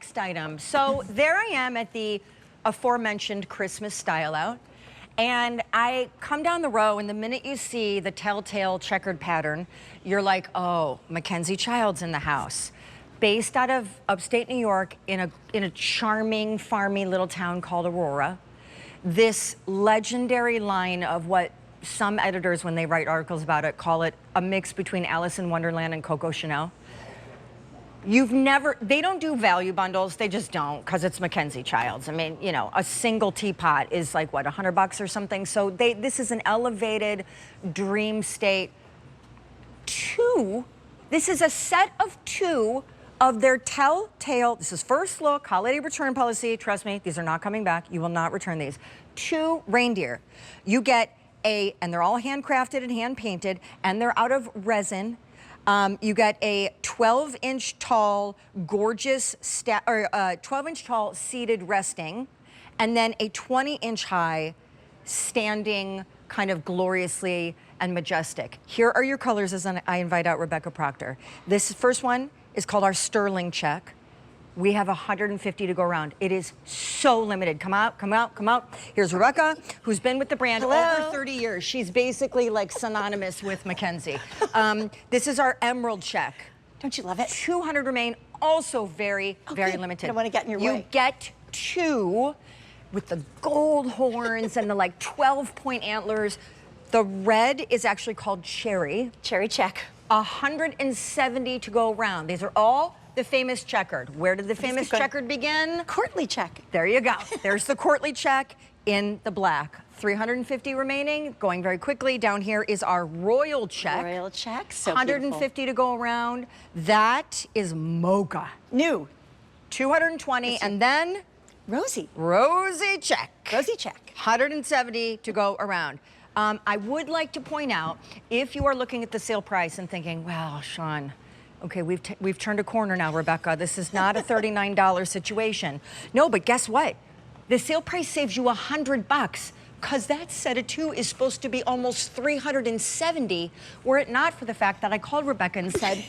next item. So there I am at the aforementioned Christmas style out. And I come down the row, and the minute you see the telltale checkered pattern, you're like, oh, Mackenzie-Childs in the house. Based out of upstate New York in a charming, farmy little town called Aurora. This legendary line of what some editors, when they write articles about it, call it a mix between Alice in Wonderland and Coco Chanel. They don't do value bundles, they just don't, because it's Mackenzie-Childs. I mean, you know, a single teapot is like, what, $100 or something? So this is an elevated dream state. This is a set of 2 of their telltale, this is first look, holiday return policy. Trust me, these are not coming back. You will not return these. 2 reindeer. You get and they're all handcrafted and hand painted, and they're out of resin. You get a 12-inch tall, gorgeous, 12-inch tall seated resting, and then a 20-inch high standing, kind of gloriously and majestic. Here are your colors as I invite out Rebecca Proctor. This first one is called our Sterling Check. We have 150 to go around. It is so limited. Come out, come out, come out. Here's Rebecca, who's been with the brand over 30 years. She's basically like synonymous with Mackenzie. This is our Emerald Check. Don't you love it? 200 remain, also very, very limited. I don't want to get in your way. You get 2 with the gold horns and the like 12-point antlers. The red is actually called Cherry. Cherry Check. 170 to go around. These are all the famous checkered. Where did the famous checkered begin? Courtly Check. There you go. There's the Courtly Check in the black. 350 remaining, going very quickly. Down here is our Royal Check. Royal Check, so 150 to go around. That is Mocha. New. 220, and then Rosie. Rosie Check. Rosie Check. 170 to go around. I would like to point out, if you are looking at the sale price and thinking, well, Sean, okay, we've turned a corner now, Rebecca. This is not a $39 situation. No, but guess what? The sale price saves you $100, because that set of 2 is supposed to be almost $370, were it not for the fact that I called Rebecca and said,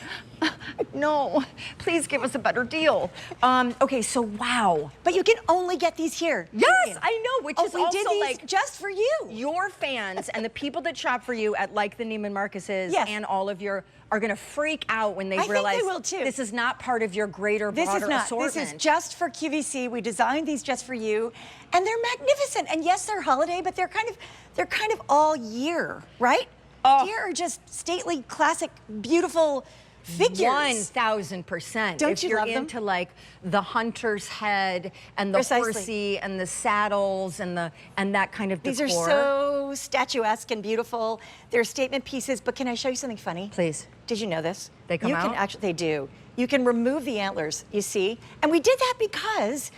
no, please give us a better deal. Okay, so wow. But you can only get these here. Yes, I know, which is we also did these like just for you. Your fans and the people that shop for you at like the Neiman Marcus's and all of your are going to freak out when they realize think they will too. This is not part of your greater, broader assortment. This is just for QVC. We designed these just for you, and they're magnificent. And yes, they're holiday, but they're kind of all year, right? Oh. Deer are just stately, classic, beautiful figures. 1,000%. Don't if you you're love them? into like the hunter's head and the horsey and the saddles and that kind of decor. These are so statuesque and beautiful. They're statement pieces, but can I show you something funny? Please. Did you know this? They come out? You can actually, they do. You can remove the antlers, you see? And we did that because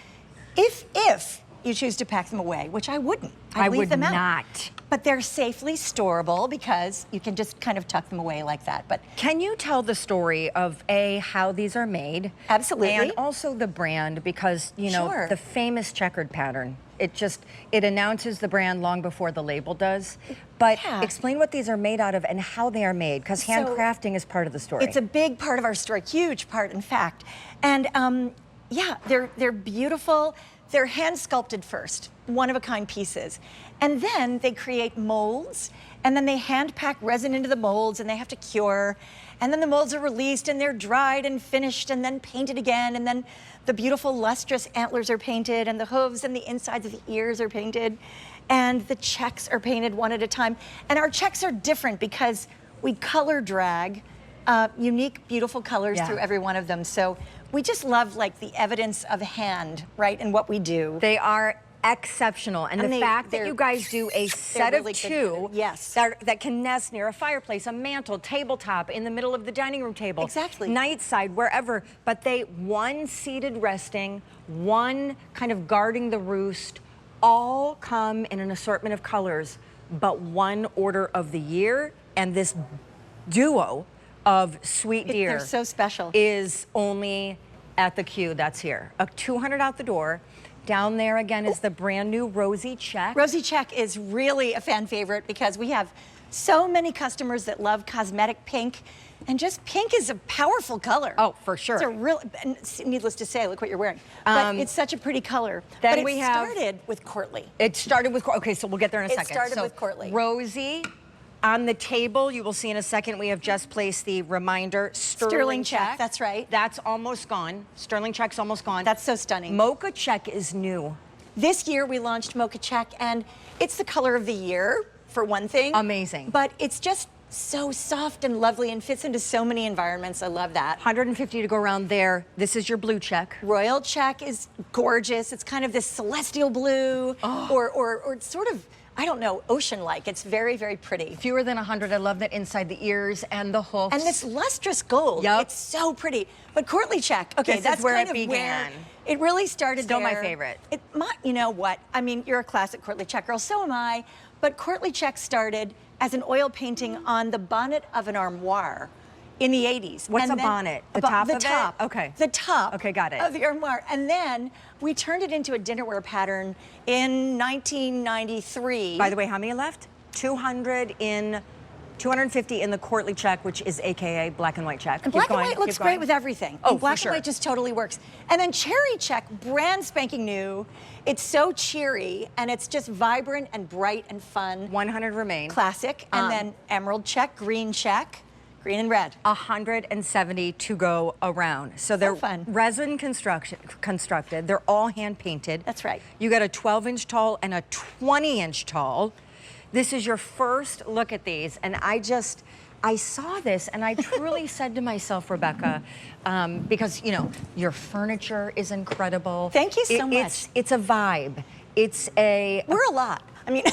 if you choose to pack them away, which I wouldn't. I'd leave them out. I would not. But they're safely storable because you can just kind of tuck them away like that. But can you tell the story of how these are made? Absolutely. And also the brand, because you know the famous checkered pattern. It announces the brand long before the label does. But explain what these are made out of and how they are made, because handcrafting is part of the story. It's a big part of our story, huge part, in fact. And yeah, they're beautiful. They're hand sculpted first, one-of-a-kind pieces. And then they create molds, and then they hand pack resin into the molds, and they have to cure. And then the molds are released, and they're dried and finished, and then painted again. And then the beautiful lustrous antlers are painted, and the hooves and the insides of the ears are painted. And the checks are painted one at a time. And our checks are different because we color drag unique, beautiful colors through every one of them. So we just love like the evidence of hand, right, in what we do. They are exceptional, and the fact that you guys do a set of 2 that can nest near a fireplace, a mantle, tabletop, in the middle of the dining room table, night side, wherever, but one seated resting, one kind of guarding the roost, all come in an assortment of colors, but one order of the year, and this duo of Sweet Deer they're so special. Is only at the Q that's here. A 200 out the door. Down there again is the brand new Rosy Check. Rosy Check is really a fan favorite because we have so many customers that love cosmetic pink. And just pink is a powerful color. Oh, for sure. It's a real, and needless to say, look what you're wearing. But it's such a pretty color. Then but we it have- started with Courtly. It started with, okay, so we'll get there in a second. It started So, with Courtly. Rosy, on the table, you will see in a second, we have just placed the reminder Sterling Check. That's right. That's almost gone. Sterling Check's almost gone. That's so stunning. Mocha Check is new. This year we launched Mocha Check, and it's the color of the year, for one thing. Amazing. But it's just so soft and lovely and fits into so many environments. I love that. 150 to go around there. This is your blue check. Royal Check is gorgeous. It's kind of this celestial blue, or sort of, I don't know, ocean-like. It's very, very pretty. Fewer than 100. I love that inside the ears and the hoofs. And this lustrous gold, Yep. it's so pretty. But Courtly Check, okay, This is that's where kind it of began. where it really started. Still my there. favorite. You know what? I mean, you're a classic Courtly Check girl, so am I. But Courtly Check started as an oil painting on the bonnet of an armoire in the 80s. What's And a then- bonnet? The top of it? top. Okay. The top. Okay, got it. Of the armoire. And then we turned it into a dinnerware pattern in 1993. By the way, how many left? 250 in the Courtly Check, which is AKA black and white check. And Keep black going, and white looks keep going. great with everything. Oh, And black for sure. and white just totally works. And then Cherry Check, brand spanking new. It's so cheery, and it's just vibrant and bright and fun. 100 remain. Classic. And then Emerald Check, green and red. 170 to go around. So they're fun. resin constructed. They're all hand painted. That's right. You got a 12-inch tall and a 20-inch tall. This is your first look at these, and I saw this and I truly said to myself, Rebecca, because you know your furniture is incredible. Thank you so much. It's a vibe. It's a. We're a lot. I mean,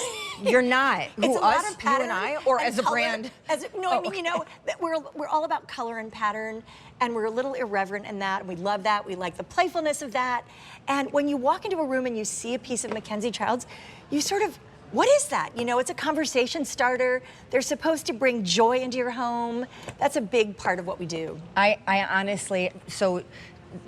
You're not. it's Who, a lot us, of pattern you and I, or and as a color. brand? No, I mean, you know, that we're all about color and pattern, and we're a little irreverent in that, and we love that. We like the playfulness of that. And when you walk into a room and you see a piece of Mackenzie-Childs, you sort of, what is that? You know, it's a conversation starter. They're supposed to bring joy into your home. That's a big part of what we do. I honestly, so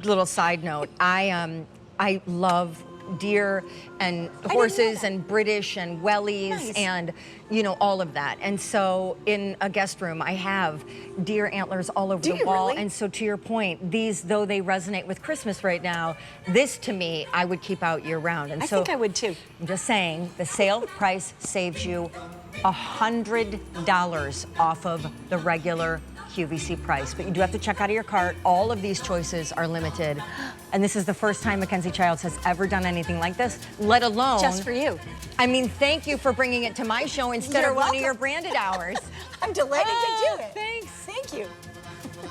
little side note, I love deer and horses and British and wellies Nice. and you know all of that. And so in a guest room I have deer antlers all over Do the you wall. really? And so to your point, these, though they resonate with Christmas right now, this to me I would keep out year round. And I think I would too. I'm just saying, the sale price saves you $100 off of the regular QVC price, but you do have to check out of your cart. All of these choices are limited, and this is the first time Mackenzie-Childs has ever done anything like this, let alone Just for you. I mean, thank you for bringing it to my show instead You're of one of welcome. your branded hours. I'm delighted to do it. Thanks. Thank you.